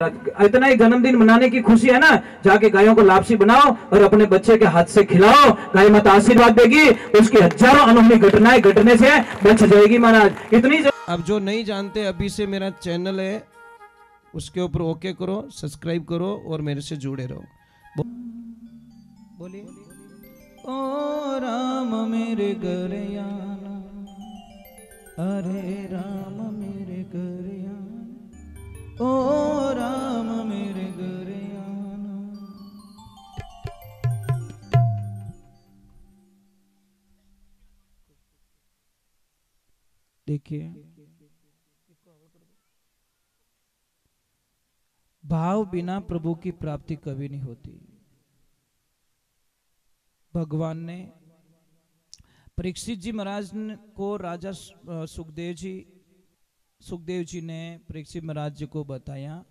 इतना ही जन्मदिन मनाने की खुशी है ना, जाके गायों को लापसी बनाओ और अपने बच्चे के हाथ से खिलाओ। गाय माता आशीर्वाद देगी, उसकी हजारों अनहोनी घटनाएं घटने से बच जाएगी महाराज। इतनी अब जो नहीं जानते, अभी से मेरा चैनल है, उसके ऊपर ओके करो, सब्सक्राइब करो और मेरे से जुड़े रहो। बोलिए ओ राम मेरे घर आना, अरे राम मेरे घर आना, ओ राम मेरे घर आना। देखिए, भाव बिना प्रभु की प्राप्ति कभी नहीं होती। भगवान ने परीक्षित जी महाराज को राजा सुखदेव जी ने परीक्षित महाराज जी को बताया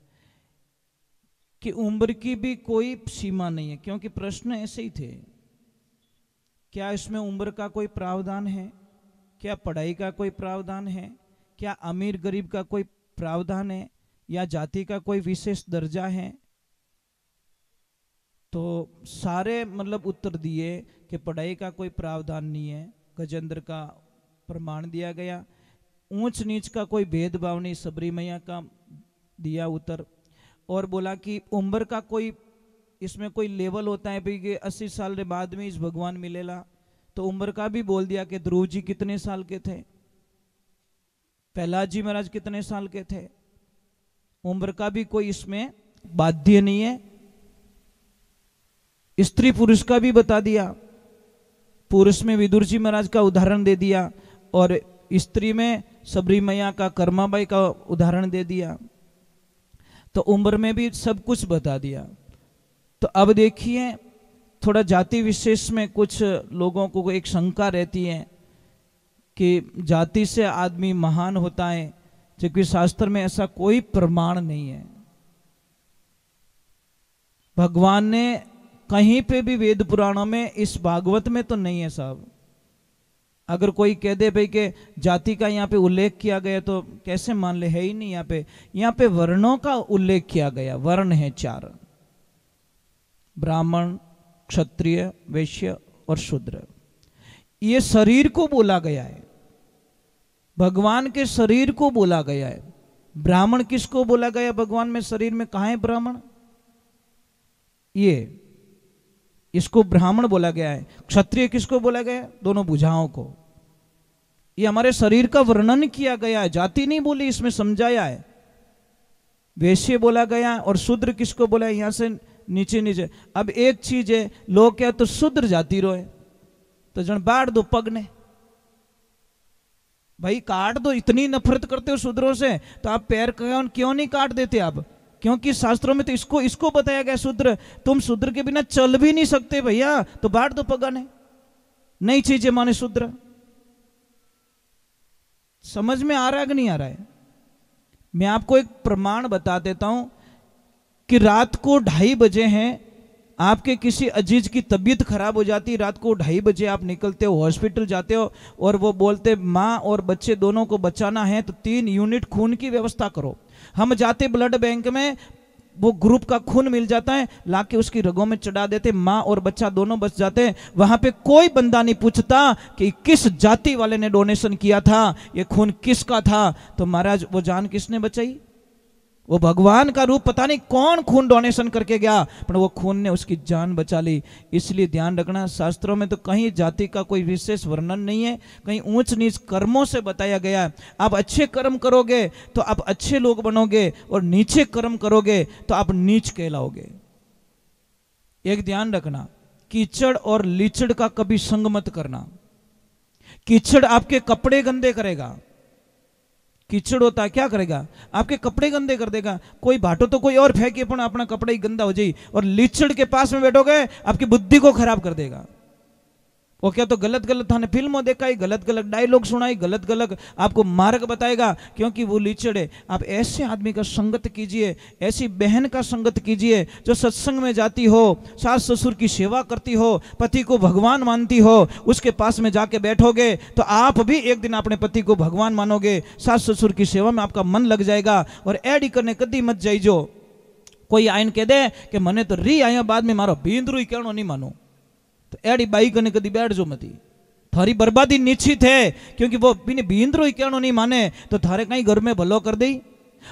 कि उम्र की भी कोई सीमा नहीं है, क्योंकि प्रश्न ऐसे ही थे, क्या इसमें उम्र का कोई प्रावधान है, क्या पढ़ाई का कोई प्रावधान है, क्या अमीर गरीब का कोई प्रावधान है, या जाति का कोई विशेष दर्जा है। तो सारे मतलब उत्तर दिए कि पढ़ाई का कोई प्रावधान नहीं है, गजेंद्र का प्रमाण दिया गया, ऊंच नीच का कोई भेदभाव नहीं, सबरी मैया का दिया उत्तर, और बोला कि उम्र का कोई इसमें कोई लेवल होता है भाई कि 80 साल के बाद में इस भगवान मिलेला, तो उम्र का भी बोल दिया कि ध्रुव जी कितने साल के थे, प्रहलाद जी महाराज कितने साल के थे, उम्र का भी कोई इसमें बाध्य नहीं है। स्त्री पुरुष का भी बता दिया, पुरुष में विदुर जी महाराज का उदाहरण दे दिया और स्त्री में सबरी मैया का, कर्माबाई का उदाहरण दे दिया, तो उम्र में भी सब कुछ बता दिया। तो अब देखिए, थोड़ा जाति विशेष में कुछ लोगों को एक शंका रहती है कि जाति से आदमी महान होता है, जबकि शास्त्र में ऐसा कोई प्रमाण नहीं है। भगवान ने कहीं पे भी वेद पुराणों में, इस भागवत में तो नहीं है साहब। अगर कोई कह दे भाई कि जाति का यहाँ पे उल्लेख किया गया, तो कैसे मान ले, है ही नहीं। यहाँ पे वर्णों का उल्लेख किया गया, वर्ण है 4, ब्राह्मण, क्षत्रिय, वैश्य और शूद्र। ये शरीर को बोला गया है, भगवान के शरीर को बोला गया है। ब्राह्मण किसको बोला गया भगवान में शरीर में, कहां है ब्राह्मण, ये इसको ब्राह्मण बोला गया है। क्षत्रिय किसको बोला गया है, दोनों भुजाओं को। ये हमारे शरीर का वर्णन किया गया है, जाति नहीं बोली, इसमें समझाया है। वैश्य बोला गया और शूद्र किसको बोला है, यहां से नीचे नीचे। अब एक चीज है, लोग क्या तो शूद्र जाति रोए तो जन बाढ़ दो पग ने, भाई काट दो, इतनी नफरत करते हो शूद्रों से, तो आप पैर क्यों नहीं काट देते आप, क्योंकि शास्त्रों में तो इसको बताया गया, शूद्र, तुम शूद्र के बिना चल भी नहीं सकते भैया, तो बांट दो पगा ने, नई चीजें माने शूद्र। समझ में आ रहा है कि नहीं आ रहा है? मैं आपको एक प्रमाण बता देता हूं कि रात को 2:30 बजे हैं, आपके किसी अजीज की तबीयत खराब हो जाती, रात को 2:30 बजे आप निकलते हो, हॉस्पिटल जाते हो और वो बोलते माँ और बच्चे दोनों को बचाना है तो 3 यूनिट खून की व्यवस्था करो। हम जाते ब्लड बैंक में, वो ग्रुप का खून मिल जाता है, लाके उसकी रगों में चढ़ा देते, माँ और बच्चा दोनों बच जाते हैं। वहां पे कोई बंदा नहीं पूछता कि किस जाति वाले ने डोनेशन किया था, ये खून किसका था। तो महाराज वो जान किसने बचाई, वो भगवान का रूप पता नहीं कौन खून डोनेशन करके गया, पर वो खून ने उसकी जान बचा ली। इसलिए ध्यान रखना, शास्त्रों में तो कहीं जाति का कोई विशेष वर्णन नहीं है, कहीं ऊंच नीच कर्मों से बताया गया है। आप अच्छे कर्म करोगे तो आप अच्छे लोग बनोगे, और नीचे कर्म करोगे तो आप नीच कहलाओगे। एक ध्यान रखना, कीचड़ और लीचड़ का कभी संग मत करना। कीचड़ आपके कपड़े गंदे करेगा, कीचड़ होता है क्या करेगा, आपके कपड़े गंदे कर देगा। कोई बाटो तो कोई और फेंके, पण अपना कपड़ा ही गंदा हो जाए। और लीचड़ के पास में बैठोगे, आपकी बुद्धि को खराब कर देगा। वो क्या तो गलत गलत थाने फिल्मों देखाई, गलत गलत डायलॉग सुनाई, गलत गलत आपको मार्ग बताएगा, क्योंकि वो लीचड़ है। आप ऐसे आदमी का संगत कीजिए, ऐसी बहन का संगत कीजिए जो सत्संग में जाती हो, सास ससुर की सेवा करती हो, पति को भगवान मानती हो। उसके पास में जाके बैठोगे तो आप भी एक दिन अपने पति को भगवान मानोगे, सास ससुर की सेवा में आपका मन लग जाएगा। और ऐडी करने कदी मत जाइजो, कोई आइन कह दे कि मने तो री आया बाद में मारो भींदरू ही कहनो नहीं मानो, तो एड़ी बाई कने कदी बैठ जो मती, थारी बर्बादी निश्चित है, क्योंकि वो बिना भींदरू ही कहनो नहीं माने तो थारे कहीं घर में भलो कर दी।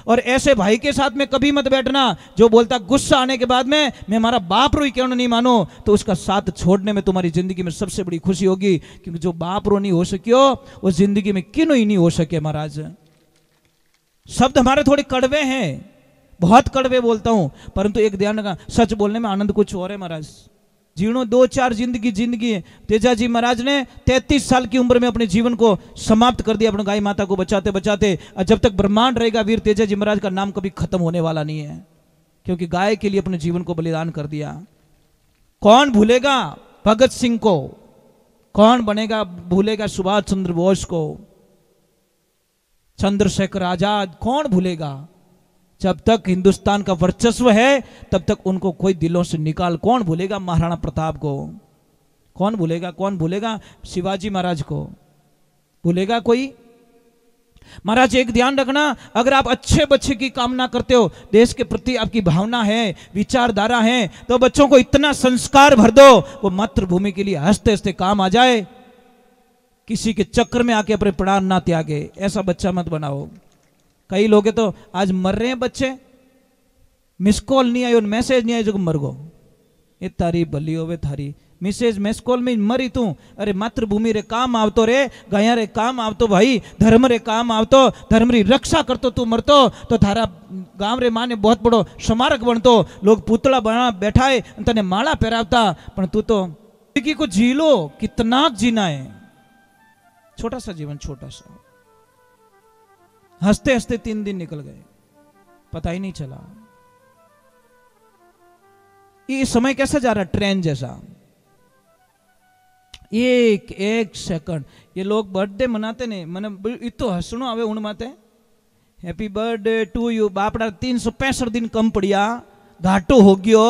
और ऐसे भाई के साथ में कभी मत बैठना जो बोलता गुस्सा आने के बाद में मैं हमारा बाप रो ही क्यों नहीं मानो, तो उसका साथ छोड़ने में तुम्हारी जिंदगी में सबसे बड़ी खुशी होगी, क्योंकि जो बाप रो नहीं हो सकियो वो जिंदगी में क्यों ही नहीं हो सके। महाराज शब्द हमारे थोड़े कड़वे हैं, बहुत कड़वे बोलता हूं, परंतु एक ध्यान रखना, सच बोलने में आनंद कुछ और है। महाराज जीणो 2-4 जिंदगी है। तेजाजी महाराज ने 33 साल की उम्र में अपने जीवन को समाप्त कर दिया, अपने गाय माता को बचाते बचाते। और जब तक ब्रह्मांड रहेगा वीर तेजाजी महाराज का नाम कभी खत्म होने वाला नहीं है, क्योंकि गाय के लिए अपने जीवन को बलिदान कर दिया। कौन भूलेगा भगत सिंह को, कौन बनेगा भूलेगा सुभाष चंद्र बोस को, चंद्रशेखर आजाद, कौन भूलेगा। जब तक हिंदुस्तान का वर्चस्व है तब तक उनको कोई दिलों से निकाल, कौन भूलेगा महाराणा प्रताप को, कौन भूलेगा, कौन भूलेगा शिवाजी महाराज को, भूलेगा कोई। महाराज एक ध्यान रखना, अगर आप अच्छे बच्चे की कामना करते हो, देश के प्रति आपकी भावना है, विचारधारा है, तो बच्चों को इतना संस्कार भर दो वो मातृभूमि के लिए हंसते हंसते काम आ जाए, किसी के चक्कर में आके अपने प्राण ना त्यागे। ऐसा बच्चा मत बनाओ। कई लोग तो आज मर रहे हैं बच्चे, मिस कॉल नहीं आई और मैसेज नहीं आई जो मर गो, ये तारी भली होवे थारी मिसेज मिस कॉल में मरी तू। अरे मातृभूमि रे काम आवतो रे, गया रे काम आवतो भाई, धर्म रे काम आवतो, धर्म री रक्षा करतो तू मरतो तो थारा गांव रे माने बहुत बड़ो स्मारक बनतो, लोग पुतला बना बैठाए तने माला पहरावता, पण तू तो जिंदगी को जी लो, कितना जीना है, छोटा सा जीवन, छोटा सा। हंसते हंसते 3 दिन निकल गए, पता ही नहीं चला। ये समय कैसा जा रहा, ट्रेन जैसा, एक एक सेकंड। ये लोग बर्थडे मनाते ने, मैंने इतो हसणो आवे उन माते, हैप्पी बर्थडे टू यू, बापड़ा 365 दिन कम पड़िया, घाटो हो गयो,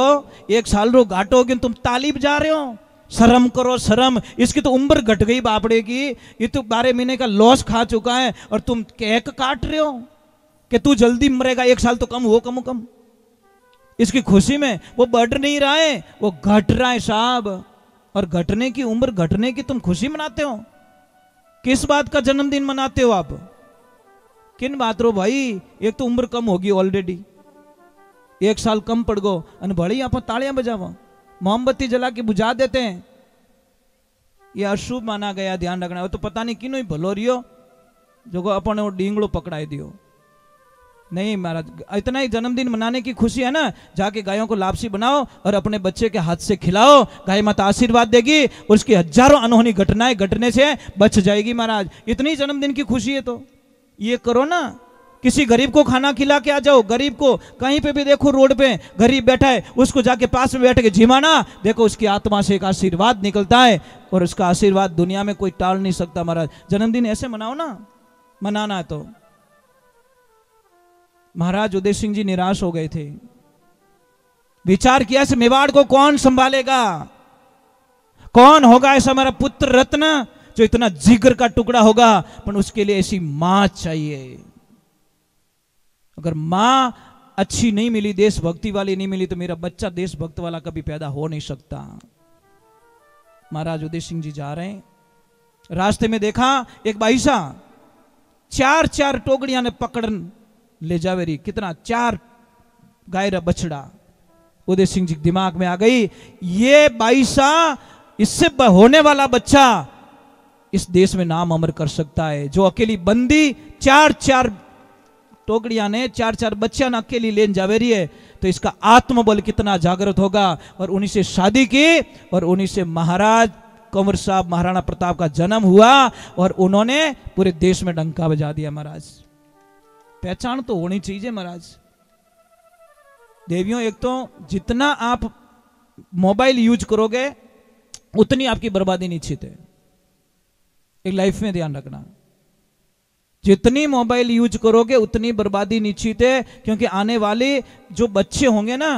1 साल रो घाटो हो गयो, तुम तालीब जा रहे हो, शर्म करो शर्म। इसकी तो उम्र घट गई बापड़े की, ये तो 12 महीने का लॉस खा चुका है और तुम केक काट रहे हो कि तू जल्दी मरेगा, 1 साल तो कम हो, कम। इसकी खुशी में वो बढ़ नहीं रहा है, वो घट रहा है साहब। और घटने की उम्र घटने की तुम खुशी मनाते हो, किस बात का जन्मदिन मनाते हो आप, किन बात रो भाई। एक तो उम्र कम होगी ऑलरेडी, 1 साल कम पड़ गो, और बड़ी आप तालियां बजाओ, मोमबत्ती जला के बुझा देते हैं, ये अशुभ माना गया, ध्यान रखना। वो तो पता नहीं किनो ही भलो रियो जो को अपन वो डींगड़ो पकड़ाई दियो। नहीं महाराज, इतना ही जन्मदिन मनाने की खुशी है ना, जाके गायों को लापसी बनाओ और अपने बच्चे के हाथ से खिलाओ, गाय माता आशीर्वाद देगी, उसकी हजारों अनहोनी घटनाएं घटने से बच जाएगी। महाराज इतनी जन्मदिन की खुशी है तो ये करो ना। किसी गरीब को खाना खिला के आ जाओ, गरीब को कहीं पे भी देखो रोड पे गरीब बैठा है, उसको जाके पास में बैठ के झिमाना, देखो उसकी आत्मा से एक आशीर्वाद निकलता है, और उसका आशीर्वाद दुनिया में कोई टाल नहीं सकता। महाराज जन्मदिन ऐसे मनाओ ना, मनाना है तो। महाराज उदय सिंह जी निराश हो गए थे, विचार किया इस मेवाड़ को कौन संभालेगा, कौन होगा ऐसा हमारा पुत्र रत्न जो इतना जिगर का टुकड़ा होगा, पर उसके लिए ऐसी मां चाहिए। अगर मां अच्छी नहीं मिली, देशभक्ति वाली नहीं मिली, तो मेरा बच्चा देशभक्त वाला कभी पैदा हो नहीं सकता। महाराज उदय सिंह जी जा रहे हैं, रास्ते में देखा एक बाईसा 4 टोकड़ियां ने पकड़ ले जावे रही, कितना 4 गाय रा बछड़ा। उदय सिंह जी दिमाग में आ गई, ये बाईसा, इससे होने वाला बच्चा इस देश में नाम अमर कर सकता है। जो अकेली बंदी 4 टोकड़ियां ने 4 बच्चियां अकेली लेन जावे रही है, तो इसका आत्मबल कितना जागृत होगा। और उन्हीं से शादी की और उन्हीं से महाराज कंवर साहब महाराणा प्रताप का जन्म हुआ, और उन्होंने पूरे देश में डंका बजा दिया। महाराज पहचान तो होनी चाहिए महाराज। देवियों, एक तो जितना आप मोबाइल यूज करोगे उतनी आपकी बर्बादी निश्चित है, एक लाइफ में ध्यान रखना। जितनी मोबाइल यूज करोगे उतनी बर्बादी निश्चित है, क्योंकि आने वाले जो बच्चे होंगे ना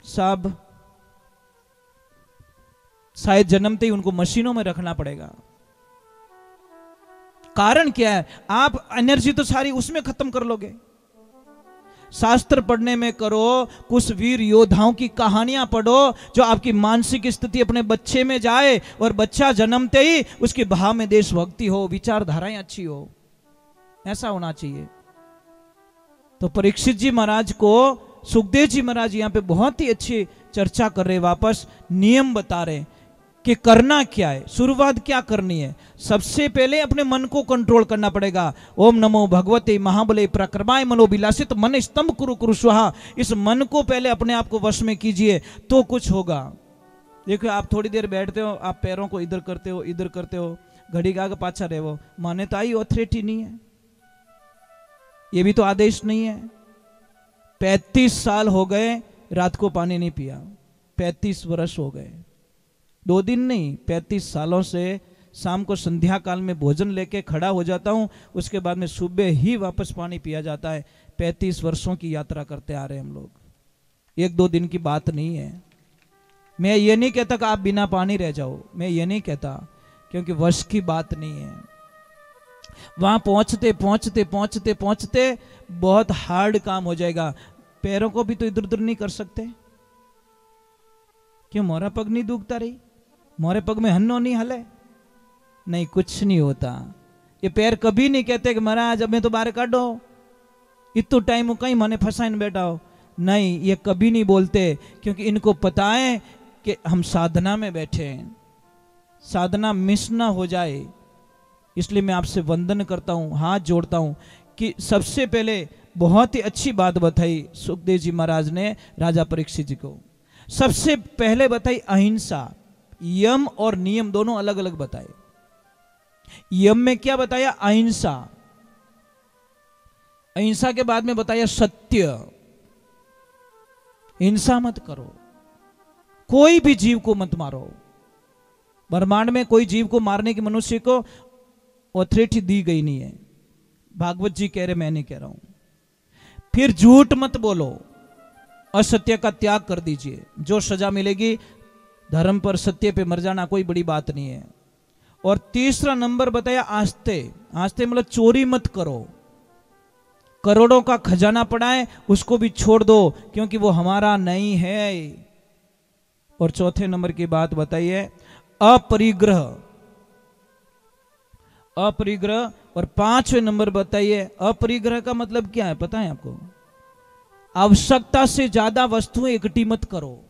सब शायद जन्मते ही उनको मशीनों में रखना पड़ेगा। कारण क्या है, आप एनर्जी तो सारी उसमें खत्म कर लोगे। शास्त्र पढ़ने में करो, कुछ वीर योद्धाओं की कहानियां पढ़ो जो आपकी मानसिक स्थिति अपने बच्चे में जाए और बच्चा जन्मते ही उसके भाव में देशभक्ति हो, विचारधाराएं अच्छी हो, ऐसा होना चाहिए। तो परीक्षित जी महाराज को सुखदेव जी महाराज यहाँ पे बहुत ही अच्छी चर्चा कर रहे, वापस नियम बता रहे कि करना क्या है, शुरुआत क्या करनी है। सबसे पहले अपने मन को कंट्रोल करना पड़ेगा। ओम नमो भगवते महाबले प्रक्रमाय मनोविलासित मन स्तंभ कुरु कुरु स्वाहा। इस मन को पहले अपने आप को वश में कीजिए तो कुछ होगा। देखो आप थोड़ी देर बैठते हो, आप पैरों को इधर करते हो, इधर करते हो, घड़ी का आगे पाछा रहे हो, मान्यता ही ऑथोरिटी नहीं है, ये भी तो आदेश नहीं है। 35 साल हो गए रात को पानी नहीं पिया, 35 वर्ष हो गए, 2 दिन नहीं, 35 सालों से शाम को संध्या काल में भोजन लेके खड़ा हो जाता हूं, उसके बाद में सुबह ही वापस पानी पिया जाता है। 35 वर्षों की यात्रा करते आ रहे हैं हम लोग, 1-2 दिन की बात नहीं है। मैं ये नहीं कहता कि आप बिना पानी रह जाओ, मैं ये नहीं कहता, क्योंकि वश की बात नहीं है। वहां पहुंचते पहुंचते पहुंचते पहुंचते बहुत हार्ड काम हो जाएगा। पैरों को भी तो इधर उधर नहीं कर सकते, क्यों मोरा पग नहीं दुखता रही, मोरे पग में हन्नो नहीं हले, नहीं कुछ नहीं होता। ये पैर कभी नहीं कहते कि महाराज अब मैं तो बाहर काटो, इतना टाइम कहीं मने फंसाइन बैठा हो, नहीं, ये कभी नहीं बोलते, क्योंकि इनको पता है कि हम साधना में बैठे हैं, साधना मिस ना हो जाए। इसलिए मैं आपसे वंदन करता हूं, हाथ जोड़ता हूं कि सबसे पहले बहुत ही अच्छी बात बताई सुखदेव जी महाराज ने राजा परीक्षित जी को। सबसे पहले बताई अहिंसा, यम और नियम दोनों अलग अलग बताए। यम में क्या बताया? अहिंसा। अहिंसा के बाद में बताया सत्य, हिंसा मत करो, कोई भी जीव को मत मारो। ब्रह्मांड में कोई जीव को मारने की मनुष्य को ऑथोरिटी दी गई नहीं है, भागवत जी कह रहे, मैं नहीं कह रहा हूं। फिर झूठ मत बोलो, असत्य का त्याग कर दीजिए, जो सजा मिलेगी धर्म पर सत्य पे मर जाना कोई बड़ी बात नहीं है। और तीसरा नंबर बताया आस्ते। आस्ते मतलब चोरी मत करो, करोड़ों का खजाना पड़ा है उसको भी छोड़ दो, क्योंकि वो हमारा नहीं है। और चौथे नंबर की बात बताइए अपरिग्रह, अपरिग्रह। और 5वें नंबर बताइए अपरिग्रह का मतलब क्या है पता है आपको? आवश्यकता से ज्यादा वस्तुएं इकट्ठी मत करो।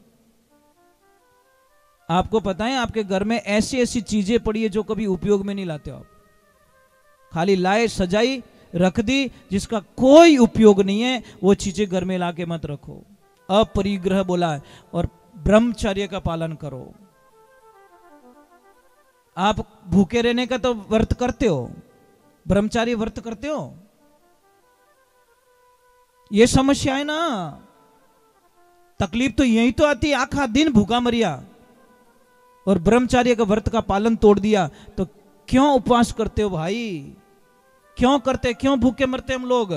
आपको पता है आपके घर में ऐसी ऐसी चीजें पड़ी है जो कभी उपयोग में नहीं लाते हो आप, खाली लाए सजाई रख दी, जिसका कोई उपयोग नहीं है, वो चीजें घर में लाके मत रखो। अपरिग्रह बोला है। और ब्रह्मचर्य का पालन करो। आप भूखे रहने का तो व्रत करते हो, ब्रह्मचारी व्रत करते हो, ये समस्या है ना। तकलीफ तो यही तो आती है, आखा दिन भूखा मरिया और ब्रह्मचार्य का व्रत का पालन तोड़ दिया, तो क्यों उपवास करते हो भाई? क्यों करते, क्यों भूखे मरते हम लोग?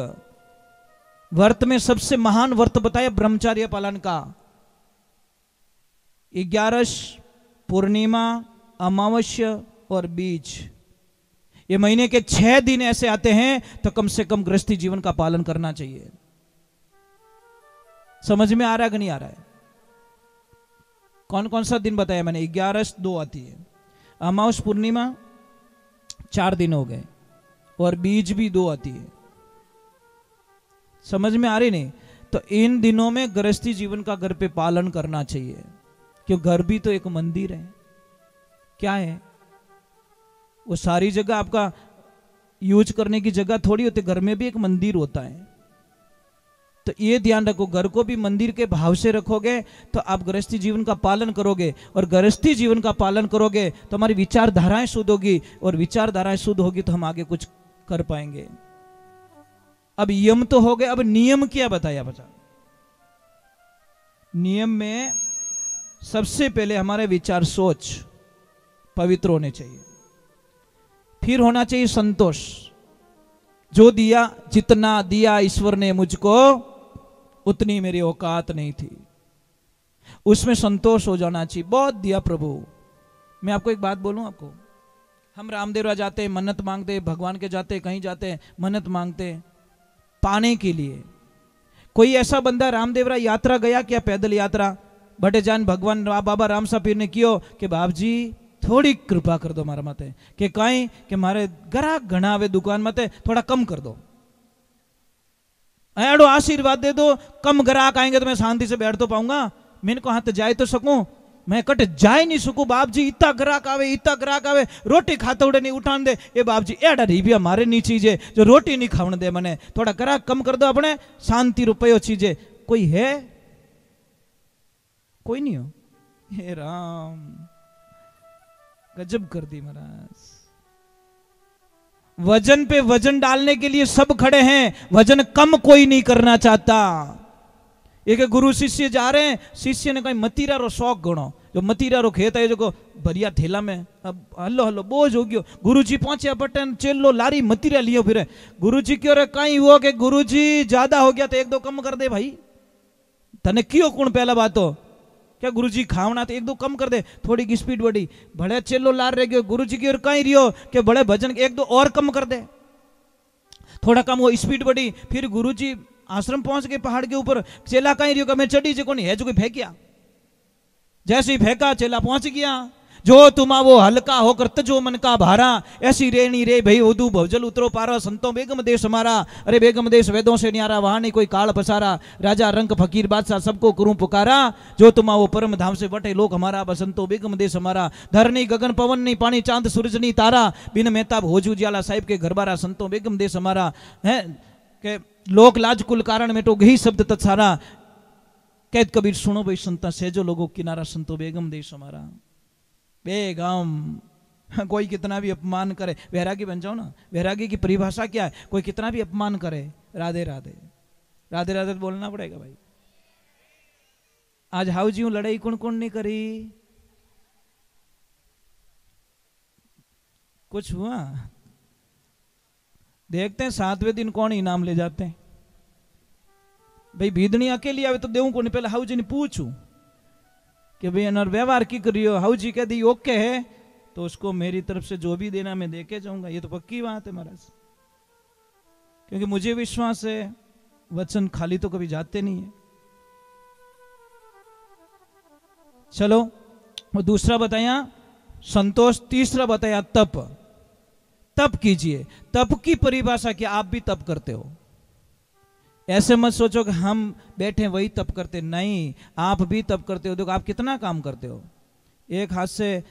व्रत में सबसे महान व्रत बताया ब्रह्मचार्य पालन का। 11 पूर्णिमा, अमावस्या और बीज, ये महीने के 6 दिन ऐसे आते हैं, तो कम से कम गृहस्थी जीवन का पालन करना चाहिए। समझ में आ रहा है कि नहीं आ रहा है? कौन कौन सा दिन बताया मैंने? 11 2 आती है, अमावस पूर्णिमा 4 दिन हो गए, और बीज भी 2 आती है। समझ में आ रही नहीं? तो इन दिनों में गृहस्थी जीवन का घर पे पालन करना चाहिए, क्यों घर भी तो एक मंदिर है। क्या है वो? सारी जगह आपका यूज करने की जगह थोड़ी होती, घर में भी एक मंदिर होता है। तो ये ध्यान रखो, घर को भी मंदिर के भाव से रखोगे तो आप गृहस्थी जीवन का पालन करोगे, और गृहस्थी जीवन का पालन करोगे तो हमारी विचारधाराएं शुद्ध होगी, और विचारधाराएं शुद्ध होगी तो हम आगे कुछ कर पाएंगे। अब यम तो हो गए, अब नियम क्या बताया बचा? नियम में सबसे पहले हमारे विचार सोच पवित्र होने चाहिए, फिर होना चाहिए संतोष। जो दिया, जितना दिया ईश्वर ने मुझको, उतनी मेरी औकात नहीं थी, उसमें संतोष हो जाना चाहिए। बहुत दिया प्रभु। मैं आपको एक बात बोलूं आपको, हम रामदेवरा जाते हैं, मन्नत मांगते, भगवान के जाते, कहीं जाते हैं, मन्नत मांगते पाने के लिए, कोई ऐसा बंदा रामदेवरा यात्रा गया क्या, पैदल यात्रा, बटे जान भगवान बाबा रामसा पीर ने कियो कि बाप जी थोड़ी कृपा कर दो मारा माते, कि कहीं कि मारे ग्राहक घना आवे दुकान माते, थोड़ा कम कर दो, एडो आशीर्वाद दे दो, कम ग्राहक आएंगे तो मैं शांति से बैठ तो पाऊंगा, मैंने को हाथ जाए तो सकूं, मैं कट जाए नहीं सकूं। बाप जी इतना ग्राहक आवे रोटी खाते उड़े नहीं उठान दे, ये बाप जी एडा रिबिया मारे नहीं चीजे जो रोटी नहीं खावन दे, मने थोड़ा ग्राहक कम कर दो, अपने शांति रुपयो चीजे। कोई है? कोई नहीं हो। हे राम, गजब कर दी महाराज। वजन पे वजन डालने के लिए सब खड़े हैं, वजन कम कोई नहीं करना चाहता। एक गुरु शिष्य जा रहे हैं, शिष्य ने कहीं मतीरा रो शौक गणो, जो मतीरा रो खेत है जो भरिया थैला में, अब हलो हलो बोझ हो गयो। गुरु जी पहुंचे पटन चेलो लारी मतीरा लियो फिर। गुरु जी क्यों रे कहीं हुआ कि गुरु जी ज्यादा हो गया तो एक दो कम कर दे भाई, तने क्यों कौन पहला बात हो क्या गुरु जी खावना तो एक दो कम कर दे, थोड़ी की स्पीड बढ़ी, बड़े चेलो लार रह गयो। गुरु जी की और कहीं रियो कि बड़े भजन एक दो और कम कर दे, थोड़ा कम वो स्पीड बढ़ी। फिर गुरु जी आश्रम पहुंच गए पहाड़ के ऊपर, चेला कहीं रियो का मैं चढ़ी जो नहीं है जो कोई फेंकिया, जैसे ही फेंका चेला पहुंच गया। जो तुमा वो हल्का होकर तजो मन का भारा, ऐसी रेणी रे भई उदू भवजल उतरो पारा, संतों बेगम देश हमारा, अरे बेगम देश वेदों से न्यारा, वहां नहीं कोई काल पसारा, राजा रंग फकीर बादशाह सबको करूं पुकारा, जो तुमा वो परम धाम से बटे लोक हमारा, बसंतो बेगम देश हमारा, धरनी गगन पवन नहीं पानी चांद सूरज नहीं तारा, बिन मेहताब होजू जियाला साहिब के घर बारा, संतों बेगम देश हमारा है के लोक लाज कुल कारण में तो गही शब्द तत्सारा, कैद कबीर सुनो भाई संता सहजो लोगों किनारा, संतो बेगम देश हमारा। बेगम कोई कितना भी अपमान करे, वैरागी बन जाओ ना। वैरागी की परिभाषा क्या है? कोई कितना भी अपमान करे, राधे राधे राधे राधे बोलना पड़ेगा भाई। आज हाउ जी लड़ाई कौन कौन नहीं करी, कुछ हुआ? देखते हैं 7वें दिन कौन इनाम ले जाते हैं भाई। भीदनी अकेली आवे तो देऊं को नहीं, पहले हाउ जी ने पूछू कि भाई अनर व्यवहार की करियो, हाउ जी कह दी ओके है तो उसको मेरी तरफ से जो भी देना मैं देके जाऊंगा, ये तो पक्की बात है महाराज। क्योंकि मुझे विश्वास है वचन खाली तो कभी जाते नहीं है। चलो वो दूसरा बताया संतोष, तीसरा बताया तप। तप कीजिए। तप की परिभाषा क्या? आप भी तप करते हो, ऐसे मत सोचो कि हम बैठे वही तप करते, नहीं आप भी तप करते हो। देखो आप कितना काम करते हो, एक हाथ से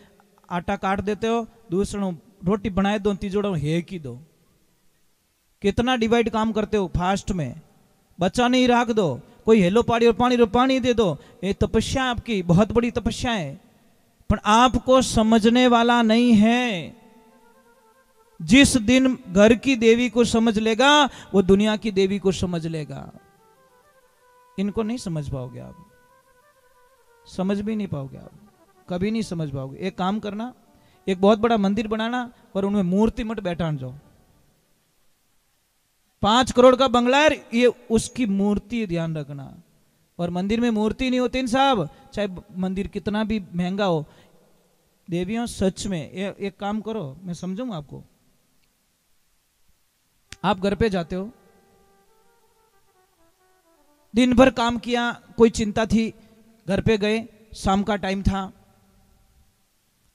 आटा काट देते हो, दूसरा रोटी बनाए दो, तीजोड़ा हे की दो, कितना डिवाइड काम करते हो फास्ट में। बच्चा नहीं राख दो, कोई हेलो पानी और पानी दे दो, ये तपस्या आपकी बहुत बड़ी तपस्या है, पर आपको समझने वाला नहीं है। जिस दिन घर की देवी को समझ लेगा वो दुनिया की देवी को समझ लेगा। इनको नहीं समझ पाओगे आप, समझ भी नहीं पाओगे आप, कभी नहीं समझ पाओगे। एक काम करना, एक बहुत बड़ा मंदिर बनाना और उनमें मूर्ति मत बैठान जाओ। 5 करोड़ का बंगला है, ये उसकी मूर्ति ध्यान रखना। और मंदिर में मूर्ति नहीं होती साहब, चाहे मंदिर कितना भी महंगा हो। देवियों सच में एक काम करो, मैं समझूंगा आपको। आप घर पे जाते हो, दिन भर काम किया, कोई चिंता थी, घर पे गए, शाम का टाइम था,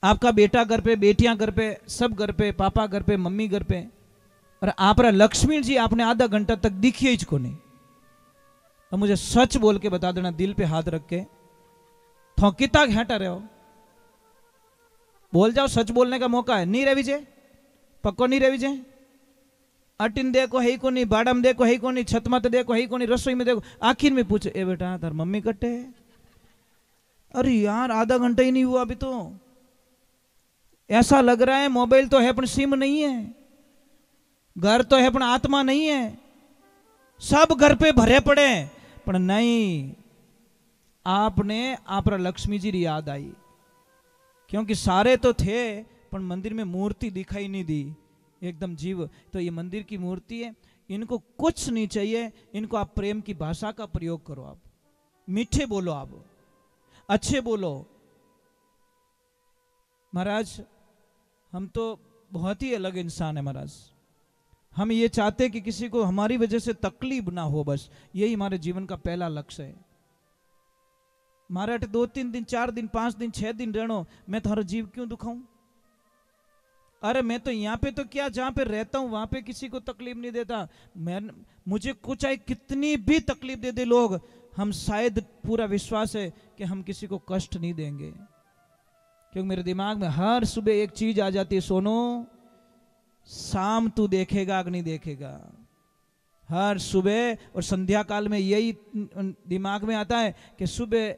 आपका बेटा घर पे, बेटियां घर पे, सब घर पे, पापा घर पे, मम्मी घर पे, और आप लक्ष्मी जी आपने आधा घंटा तक दिखी इसको नहीं। अब मुझे सच बोल के बता देना, दिल पे हाथ रख के, थो कितना घाटा रहे हो, बोल जाओ, सच बोलने का मौका है। नहीं रह विजय, पक्को नहीं रह विजय। अटिन देखो है को नहीं, बाड़ा में देखो है को नहीं, छत मत देखो है को नहीं, रसोई में देखो, आखिर में पूछे ए बेटा तार मम्मी कट्टे? अरे यार आधा घंटा ही नहीं हुआ अभी तो। ऐसा लग रहा है मोबाइल तो है पर सिम नहीं है, घर तो है पर आत्मा नहीं है, सब घर पे भरे पड़े पर नहीं। आपने आप लक्ष्मी जी की याद आई, क्योंकि सारे तो थे पर मंदिर में मूर्ति दिखाई नहीं दी, एकदम जीव। तो ये मंदिर की मूर्ति है, इनको कुछ नहीं चाहिए, इनको आप प्रेम की भाषा का प्रयोग करो, आप मीठे बोलो, आप अच्छे बोलो। महाराज हम तो बहुत ही अलग इंसान है महाराज, हम ये चाहते हैं कि किसी को हमारी वजह से तकलीफ ना हो, बस यही हमारे जीवन का पहला लक्ष्य है। मारे अटे 2-3 दिन 4 दिन 5 दिन 6 दिन रहनो, मैं थारा जीव क्यों दुखाऊं? अरे मैं तो यहाँ पे तो क्या, जहां पे रहता हूं वहां पे किसी को तकलीफ नहीं देता। मुझे कुछ चाहे कितनी भी तकलीफ दे दे लोग, हम शायद पूरा विश्वास है कि हम किसी को कष्ट नहीं देंगे, क्योंकि मेरे दिमाग में हर सुबह एक चीज आ जाती है, सोनो शाम तू देखेगा कि नहीं देखेगा। हर सुबह और संध्या काल में यही दिमाग में आता है कि सुबह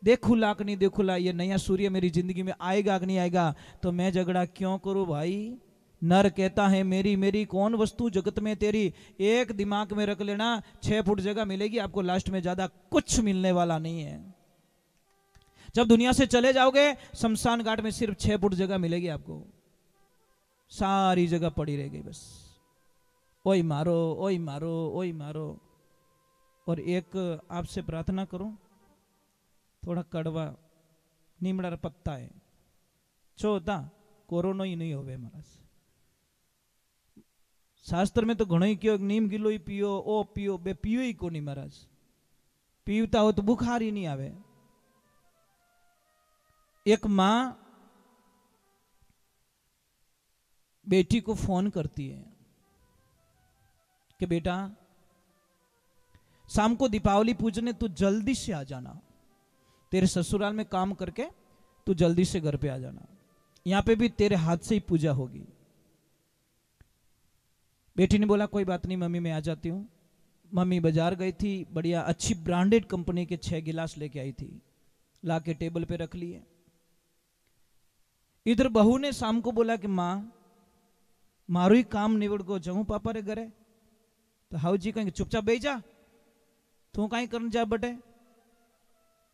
देखूला कि नहीं देखूला, ये नया सूर्य मेरी जिंदगी में आएगा कि नहीं आएगा, तो मैं झगड़ा क्यों करूं भाई। नर कहता है मेरी मेरी कौन वस्तु जगत में तेरी। एक दिमाग में रख लेना, 6 फुट जगह मिलेगी आपको, लास्ट में ज्यादा कुछ मिलने वाला नहीं है। जब दुनिया से चले जाओगे शमशान घाट में सिर्फ 6 फुट जगह मिलेगी आपको, सारी जगह पड़ी रह गई बस। ओई मारो ओई मारो ओई मारो। और एक आपसे प्रार्थना करूं, थोड़ा कड़वा नीमड़ा पत्ता है, छोटा कोरोना ही नहीं होवे महाराज। शास्त्र में तो घणो ही कहो नीम गिलो ही पियो, ओ पियो, बे पियो ही को नहीं महाराज। पीवता हो तो बुखार ही नहीं आवे। एक मां बेटी को फोन करती है कि बेटा शाम को दीपावली पूजने तू जल्दी से आ जाना, तेरे ससुराल में काम करके तू जल्दी से घर पे आ जाना, यहां पे भी तेरे हाथ से ही पूजा होगी। बेटी ने बोला कोई बात नहीं मम्मी मैं आ जाती हूं। मम्मी बाजार गई थी, बढ़िया अच्छी ब्रांडेड कंपनी के 6 गिलास लेके आई थी, ला के टेबल पे रख लिए। इधर बहू ने शाम को बोला कि मां मारू ही काम निवड़ को जाऊं पापा रे घरे। तो हाउ जी कहेंगे चुपचाप बैठ जा, तू कहीं करने जा बटे।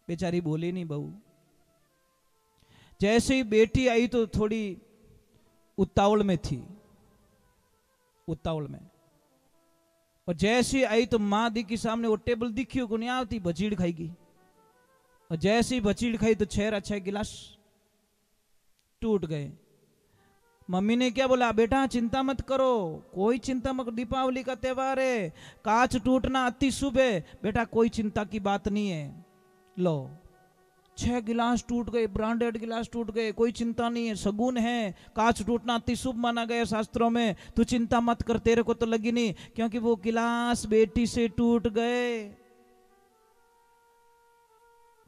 बेचारी बोली नहीं बहू। जैसे ही बेटी आई तो थोड़ी उतावल में थी, उतावल में। और जैसे ही आई तो मां दिखी सामने, वो टेबल दिखी को नहीं आती, बचीड़ खाएगी। और जैसे ही बचीड़ खाई तो 6 गिलास टूट गए। मम्मी ने क्या बोला, बेटा चिंता मत करो, कोई चिंता मत, दीपावली का त्योहार है, कांच टूटना अति शुभ है, बेटा कोई चिंता की बात नहीं है। लो 6 गिलास टूट गए, ब्रांडेड गिलास टूट गए, कोई चिंता नहीं है, सगुन है, कांच टूटना अति शुभ माना गया शास्त्रों में, तू चिंता मत कर, तेरे को तो लगी नहीं, क्योंकि वो गिलास बेटी से टूट गए।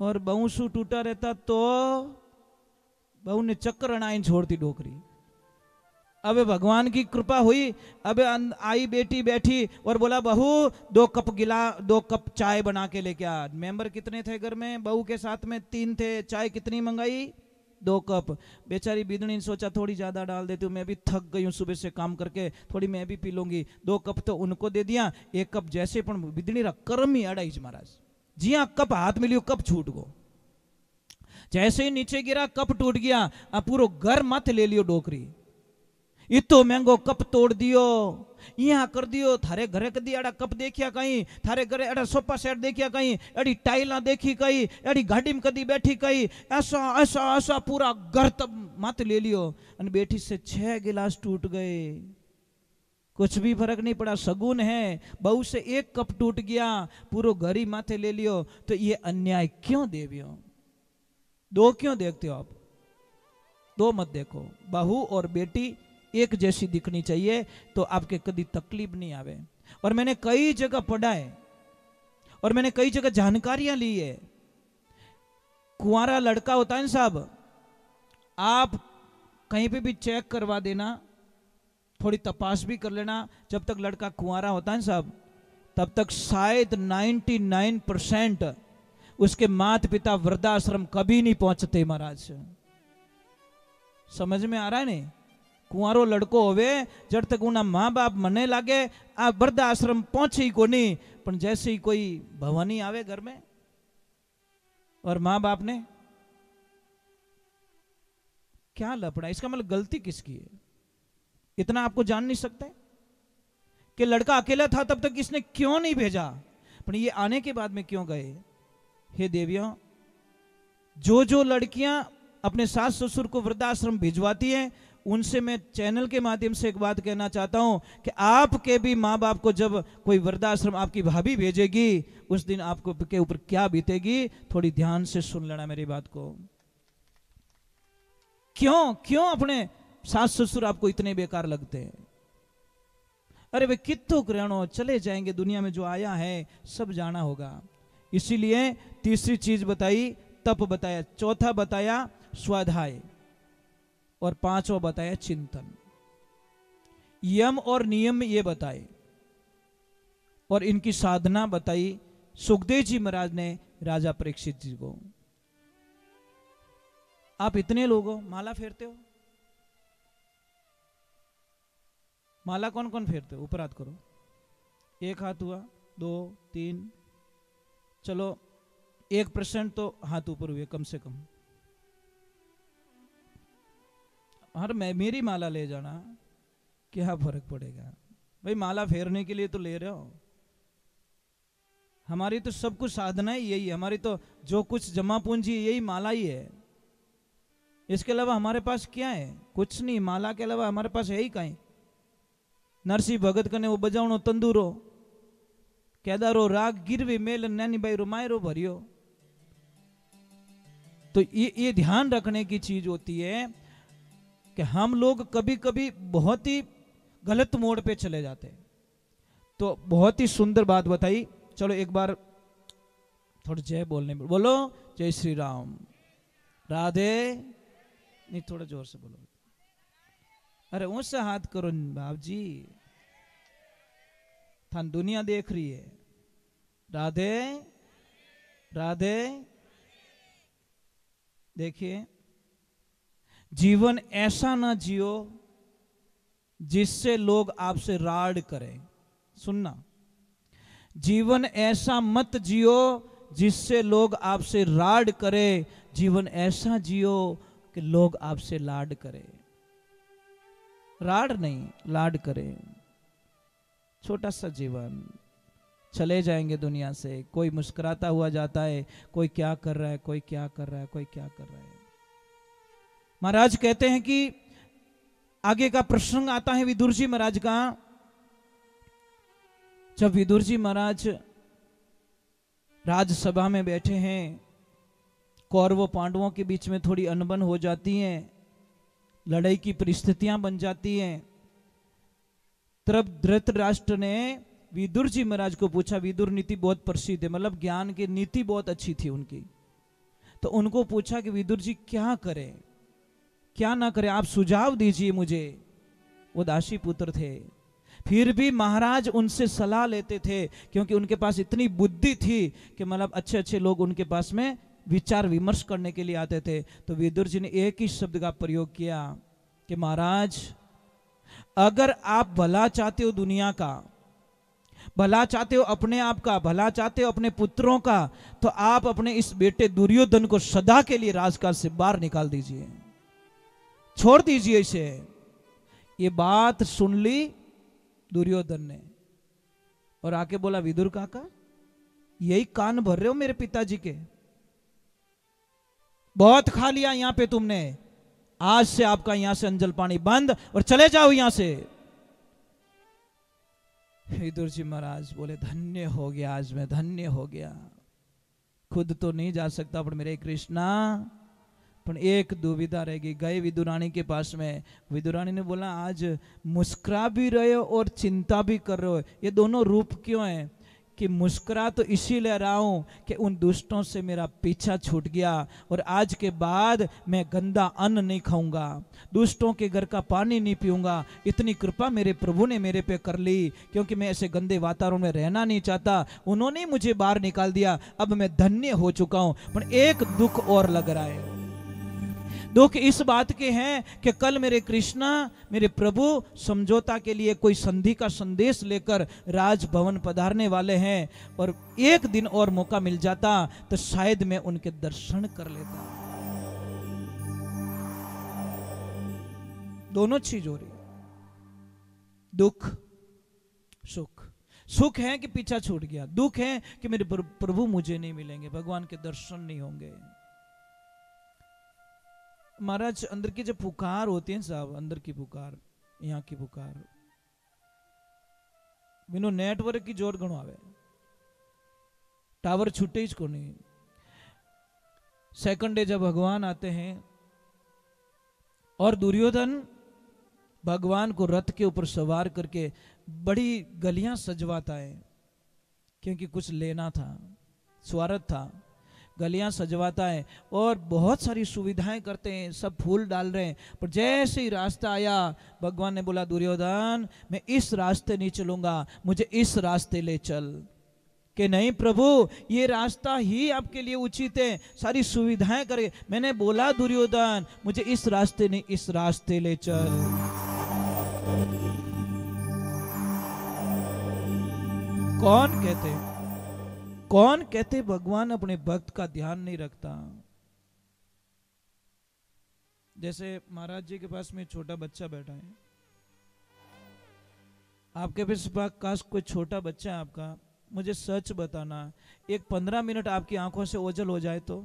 और बहू सु टूटा रहता तो बहू ने चक्कर अनाइन छोड़ती डोकरी। अब भगवान की कृपा हुई, अब आई बेटी बैठी और बोला बहू 2 कप चाय बना के लेके आ। मेंबर कितने थे घर में, बहू के साथ में 3 थे। चाय कितनी मंगाई, 2 कप। बेचारी बिदनी ने सोचा थोड़ी ज्यादा डाल देती हूँ, मैं भी थक गई हूँ सुबह से काम करके, थोड़ी मैं भी पी लूंगी। 2 कप तो उनको दे दिया, 1 कप जैसे पण बिदनी रा कर्म ही अड़ाई महाराज। जिया कप हाथ मिलियो कप छूट गो, जैसे ही नीचे गिरा कप टूट गया। अब पूरा घर माथे ले लियो डोकरी, इतो महंगो कप तोड़ दियो, यहाँ कर दियो। थारे घरे कदी एड़ा कप देखिया कहीं, थारे घरे एड़ा सोफा सेट देखिया कहीं, एड़ी टाइला देखी कहीं, एड़ी गाड़ी में कदी बैठी कहीं, ऐसा ऐसा ऐसा पूरा घर तब माथे ले लियो। और बेटी से 6 गिलास टूट गए, कुछ भी फर्क नहीं पड़ा, सगुन है। बहू से 1 कप टूट गया, पूरा घर ही माथे ले लियो। तो ये अन्याय क्यों देवियो? 2 क्यों देखते हो आप? 2 मत देखो। बहू और बेटी एक जैसी दिखनी चाहिए तो आपके कभी तकलीफ नहीं आवे। और मैंने कई जगह पढ़ा है और मैंने कई जगह जानकारियां ली है। कुंवारा लड़का होता है ना साहब, आप कहीं पे भी चेक करवा देना, थोड़ी तपास भी कर लेना। जब तक लड़का कुंवारा होता है साहब, तब तक शायद 99% उसके माता पिता वृद्धाश्रम कभी नहीं पहुंचते महाराज। समझ में आ रहा है नहीं? कुंवारो लड़को होवे जब तक उना माँ बाप मने लागे आ वृद्धाश्रम पहुंचे ही को नहीं, पर जैसे ही कोई भवानी आवे घर में और माँ बाप ने क्या लपड़ा, इसका मतलब गलती किसकी है? इतना आपको जान नहीं सकते कि लड़का अकेला था तब तक इसने क्यों नहीं भेजा, पर ये आने के बाद में क्यों गए? हे देवियों, जो लड़कियां अपने सास ससुर को वृद्धाश्रम भिजवाती हैं उनसे मैं चैनल के माध्यम से एक बात कहना चाहता हूं कि आपके भी माँ बाप को जब कोई वृद्धाश्रम आपकी भाभी भेजेगी, उस दिन आपको के ऊपर क्या बीतेगी, थोड़ी ध्यान से सुन लेना मेरी बात को। क्यों अपने सास ससुर आपको इतने बेकार लगते हैं? अरे वे कितो ग्रहणों चले जाएंगे, दुनिया में जो आया है सब जाना होगा। इसीलिए तीसरी चीज बताई, तप बताया, चौथा बताया स्वाध्याय, और पांचवा बताया चिंतन। यम और नियम ये बताए, और इनकी साधना बताई सुखदेव जी महाराज ने राजा परीक्षित जी को। आप इतने लोग हो, माला फेरते हो? माला कौन कौन फेरते हो? ऊपर हाथ करो। एक हाथ हुआ, 2 3, चलो 1% तो हाथ ऊपर हुए कम से कम। हर मैं मेरी माला ले जाना, क्या फर्क पड़ेगा भाई? माला फेरने के लिए तो ले रहे हो। हमारी तो सब कुछ साधना ही यही है, हमारी तो जो कुछ जमा पूंजी यही माला ही है। इसके अलावा हमारे पास क्या है? कुछ नहीं। माला के अलावा हमारे पास है ही कहीं। नरसिंह भगत कने वो बजावणो तंदूरो, केदारो राग गिरवी मेल नैनी भाई रुमायरो भरियो। तो ये ध्यान रखने की चीज होती है कि हम लोग कभी कभी बहुत ही गलत मोड़ पे चले जाते हैं। तो बहुत ही सुंदर बात बताई। चलो एक बार थोड़ा जय बोलने में बोलो, जय श्री राम, राधे। नहीं, थोड़ा जोर से बोलो। अरे ऊंचा हाथ करो बाप जी, थान दुनिया देख रही है। राधे राधे। देखिए, जीवन ऐसा ना जियो जिससे लोग आपसे राड करें। सुनना, जीवन ऐसा मत जियो जिससे लोग आपसे राड करें। जीवन ऐसा जियो कि लोग आपसे लाड करें। राड नहीं, लाड करें। छोटा सा जीवन, चले जाएंगे दुनिया से। कोई मुस्कुराता हुआ जाता है, कोई क्या कर रहा है, कोई क्या कर रहा है, कोई क्या कर रहा है। महाराज कहते हैं कि आगे का प्रसंग आता है विदुर जी महाराज का। जब विदुर जी महाराज राजसभा में बैठे हैं, कौरवों पांडवों के बीच में थोड़ी अनबन हो जाती है, लड़ाई की परिस्थितियां बन जाती हैं। तब धृतराष्ट्र ने विदुर जी महाराज को पूछा। विदुर नीति बहुत प्रसिद्ध है, मतलब ज्ञान की नीति बहुत अच्छी थी उनकी। तो उनको पूछा कि विदुर जी क्या करें, क्या ना करें, आप सुझाव दीजिए मुझे। वो दासी पुत्र थे, फिर भी महाराज उनसे सलाह लेते थे, क्योंकि उनके पास इतनी बुद्धि थी कि मतलब अच्छे अच्छे लोग उनके पास में विचार विमर्श करने के लिए आते थे। तो विदुर जी ने एक ही शब्द का प्रयोग किया कि महाराज, अगर आप भला चाहते हो दुनिया का, भला चाहते हो अपने आप का, भला चाहते हो अपने पुत्रों का, तो आप अपने इस बेटे दुर्योधन को सदा के लिए राजकाज से बाहर निकाल दीजिए, छोड़ दीजिए इसे। ये बात सुन ली दुर्योधन ने और आके बोला, विदुर काका यही कान भर रहे हो मेरे पिताजी के? बहुत खा लिया यहां पे तुमने, आज से आपका यहां से अंजल पानी बंद और चले जाओ यहां से। विदुर जी महाराज बोले, धन्य हो गया, आज मैं धन्य हो गया। खुद तो नहीं जा सकता, पर मेरे कृष्णा, पर एक दुविधा रहेगी। गए विदुरानी के पास में, विदुरानी ने बोला, आज मुस्कुरा भी रहे हो और चिंता भी कर रहे हो, ये दोनों रूप क्यों है? कि मुस्कुरा तो इसीलिए रहा हूं कि उन दुष्टों से मेरा पीछा छूट गया और आज के बाद मैं गंदा अन्न नहीं खाऊंगा, दुष्टों के घर का पानी नहीं पीऊंगा। इतनी कृपा मेरे प्रभु ने मेरे पे कर ली, क्योंकि मैं ऐसे गंदे वातावरण में रहना नहीं चाहता। उन्होंने मुझे बाहर निकाल दिया, अब मैं धन्य हो चुका हूं। पर एक दुख और लग रहा है। दुख इस बात के हैं कि कल मेरे कृष्णा, मेरे प्रभु समझौता के लिए कोई संधि का संदेश लेकर राजभवन पधारने वाले हैं, और एक दिन और मौका मिल जाता तो शायद मैं उनके दर्शन कर लेता। दोनों चीज हो रही, दुख सुख। सुख है कि पीछा छूट गया, दुख है कि मेरे प्रभु मुझे नहीं मिलेंगे, भगवान के दर्शन नहीं होंगे। महाराज अंदर की जो पुकार होती है साहब, अंदर की पुकार, यहाँ की पुकार बिनो नेटवर्क की जोर घणो आवे, टावर छूटे ही को नहीं। सेकंड डे जब भगवान आते हैं और दुर्योधन भगवान को रथ के ऊपर सवार करके बड़ी गलियां सजवाता है, क्योंकि कुछ लेना था, स्वार्थ था, गलियां सजवाता है और बहुत सारी सुविधाएं करते हैं, सब फूल डाल रहे हैं। पर जैसे ही रास्ता आया भगवान ने बोला दुर्योधन मैं इस रास्ते नहीं चलूंगा, मुझे इस रास्ते ले चल। कि नहीं प्रभु ये रास्ता ही आपके लिए उचित है, सारी सुविधाएं करे। मैंने बोला दुर्योधन मुझे इस रास्ते नहीं इस रास्ते ले चल। कौन कहते भगवान अपने भक्त का ध्यान नहीं रखता। जैसे महाराज जी के पास में छोटा बच्चा बैठा है, आपके पास कोई छोटा बच्चा है आपका, मुझे सच बताना, एक 15 मिनट आपकी आंखों से ओझल हो जाए तो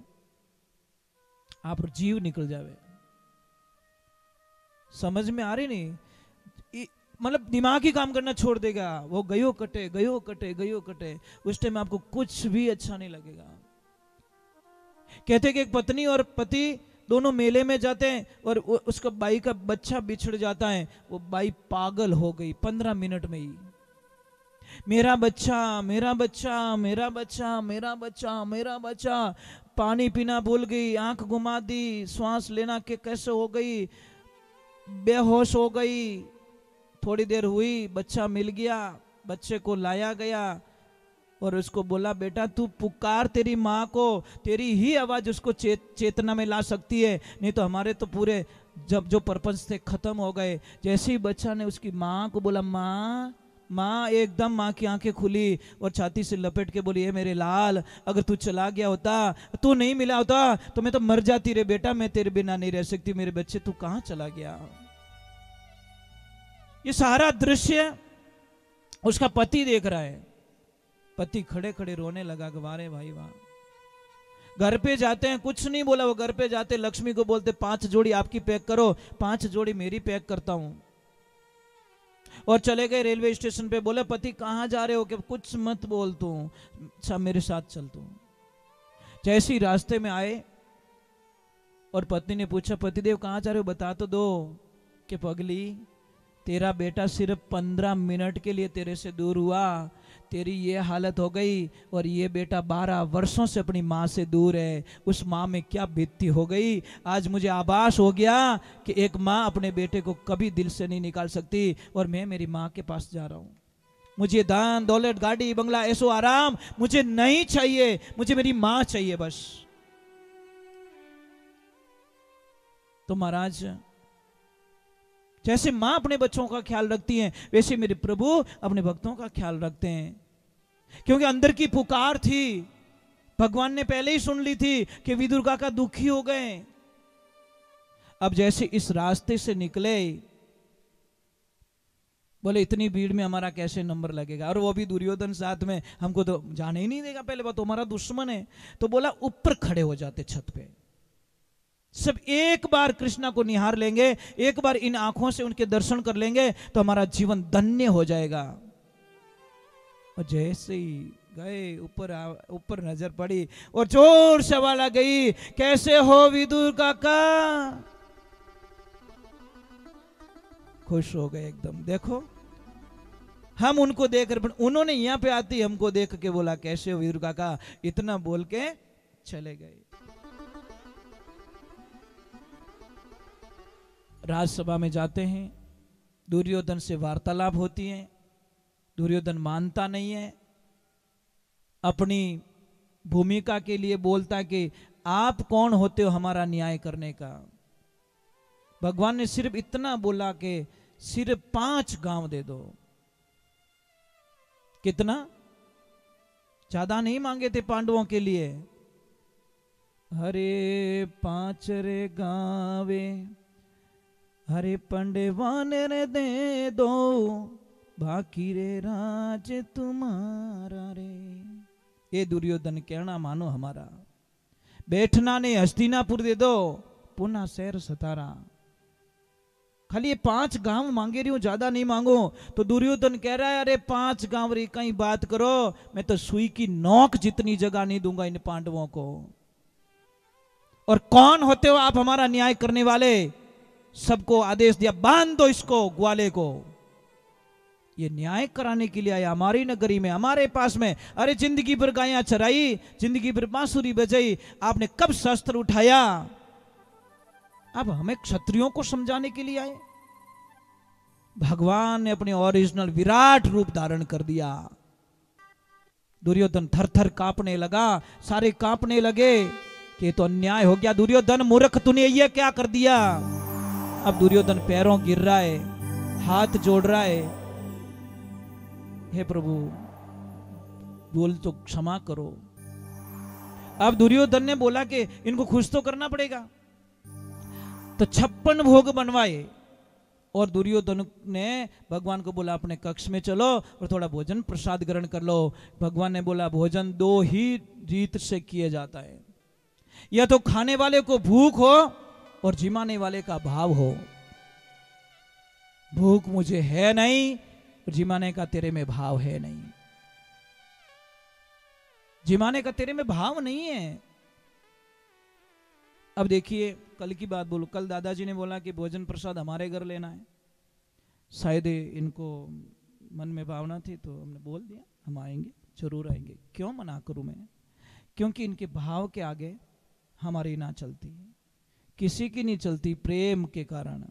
आप जीव निकल जावे। समझ में आ रही नहीं, मतलब दिमाग ही काम करना छोड़ देगा, वो गयो कटे गयो कटे गयो कटे, उस टाइम आपको कुछ भी अच्छा नहीं लगेगा। कहते कि एक पत्नी और पति दोनों मेले में जाते हैं और उसका बाई का बच्चा बिछड़ जाता है, वो बाई पागल हो गई 15 मिनट में ही। मेरा बच्चा मेरा बच्चा मेरा बच्चा मेरा बच्चा मेरा बच्चा, पानी पीना भूल गई, आंख घुमा दी, श्वास लेना के कैसे हो गई, बेहोश हो गई। थोड़ी देर हुई, बच्चा मिल गया, बच्चे को लाया गया और उसको बोला बेटा तू पुकार तेरी माँ को, तेरी ही आवाज उसको चेतना में ला सकती है, नहीं तो हमारे तो पूरे जब जो पर्पस थे खत्म हो गए। जैसे ही बच्चा ने उसकी माँ को बोला माँ माँ, एकदम माँ की आंखें खुली और छाती से लपेट के बोली, मेरे लाल अगर तू चला गया होता, तू नहीं मिला होता तो मैं तो मर जाती रे बेटा, मैं तेरे बिना नहीं रह सकती, मेरे बच्चे तू कहाँ चला गया। ये सारा दृश्य उसका पति देख रहा है। पति खड़े खड़े रोने लगा, वारे भाई वाह। घर पे जाते हैं, कुछ नहीं बोला, वो घर पे जाते लक्ष्मी को बोलते 5 जोड़ी आपकी पैक करो, 5 जोड़ी मेरी पैक करता हूं। और चले गए रेलवे स्टेशन पे, बोले पति कहाँ जा रहे हो, कि कुछ मत बोल तू, अच्छा मेरे साथ चल तू। जैसे ही रास्ते में आए और पत्नी ने पूछा पतिदेव कहाँ जा रहे हो, बता तो दो। कि पगली तेरा बेटा सिर्फ 15 मिनट के लिए तेरे से दूर हुआ, तेरी ये हालत हो गई, और ये बेटा 12 वर्षों से अपनी माँ से दूर है। उस माँ में क्या बीतती हो गई। आज मुझे आभास हो गया कि एक माँ अपने बेटे को कभी दिल से नहीं निकाल सकती, और मैं मेरी माँ के पास जा रहा हूँ। मुझे दान दौलत गाड़ी बंगला ऐसो आराम मुझे नहीं चाहिए, मुझे मेरी माँ चाहिए बस। तो महाराज जैसे माँ अपने बच्चों का ख्याल रखती हैं, वैसे मेरे प्रभु अपने भक्तों का ख्याल रखते हैं। क्योंकि अंदर की पुकार थी, भगवान ने पहले ही सुन ली थी कि विदुर काका दुखी हो गए। अब जैसे इस रास्ते से निकले, बोले इतनी भीड़ में हमारा कैसे नंबर लगेगा, और वो भी दुर्योधन साथ में, हमको तो जाने ही नहीं देगा, पहले बात तो हमारा दुश्मन है। तो बोला ऊपर खड़े हो जाते छत पे, सब एक बार कृष्णा को निहार लेंगे, एक बार इन आंखों से उनके दर्शन कर लेंगे तो हमारा जीवन धन्य हो जाएगा। और जैसे ही गए, ऊपर नजर पड़ी और जोर से आवाज आ गई, कैसे हो विदुर काका। खुश हो गए एकदम। देखो हम उनको देखकर, उन्होंने यहां पे आती हमको देख के बोला कैसे हो विदुर काका, इतना बोल के चले गए। राजसभा में जाते हैं, दुर्योधन से वार्तालाप होती है। दुर्योधन मानता नहीं है, अपनी भूमिका के लिए बोलता कि आप कौन होते हो हमारा न्याय करने का। भगवान ने सिर्फ इतना बोला कि सिर्फ 5 गांव दे दो। कितना, ज्यादा नहीं मांगे थे पांडवों के लिए। हरे 5 रे गावे, हरे पंडवान रे दे दो, बाकी रे राज तुम्हारा रे। ये दुर्योधन कहना मानो हमारा। बैठना ने हस्तिनापुर दे दो, पुनः शहर सतारा। खाली ये 5 गांव मांगे रही हूं, ज्यादा नहीं मांगो। तो दुर्योधन कह रहा है अरे 5 गांव री कहीं बात करो, मैं तो सुई की नोक जितनी जगह नहीं दूंगा इन पांडवों को। और कौन होते हो आप हमारा न्याय करने वाले? सबको आदेश दिया बांध दो इसको, ग्वाले को। ये न्याय कराने के लिए आया हमारी नगरी में, हमारे पास में। अरे जिंदगी भर गायां चराई, जिंदगी भर बांसुरी बजाई, आपने कब शस्त्र उठाया? अब हमें क्षत्रियों को समझाने के लिए आए? भगवान ने अपने ओरिजिनल विराट रूप धारण कर दिया। दुर्योधन थर थर कांपने लगा, सारे कांपने लगे कि तो अन्याय हो गया। दुर्योधन मूर्ख, तूने ये क्या कर दिया? अब दुर्योधन पैरों गिर रहा है, हाथ जोड़ रहा है, हे प्रभु बोल तो क्षमा करो। अब दुर्योधन ने बोला कि इनको खुश तो करना पड़ेगा, तो 56 भोग बनवाए। और दुर्योधन ने भगवान को बोला अपने कक्ष में चलो और थोड़ा भोजन प्रसाद ग्रहण कर लो। भगवान ने बोला भोजन 2 ही रीत से किया जाता है, या तो खाने वाले को भूख हो और जिमाने वाले का भाव हो। भूख मुझे है नहीं, जिमाने का तेरे में भाव है नहीं। जिमाने का तेरे में भाव नहीं है। अब देखिए कल की बात बोलूं, कल दादाजी ने बोला कि भोजन प्रसाद हमारे घर लेना है। शायद इनको मन में भावना थी तो हमने बोल दिया हम आएंगे, जरूर आएंगे। क्यों मना करूं मैं? क्योंकि इनके भाव के आगे हमारी ना चलती, किसी की नहीं चलती, प्रेम के कारण।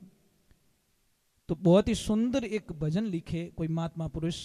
तो बहुत ही सुंदर एक भजन लिखे कोई महात्मा पुरुष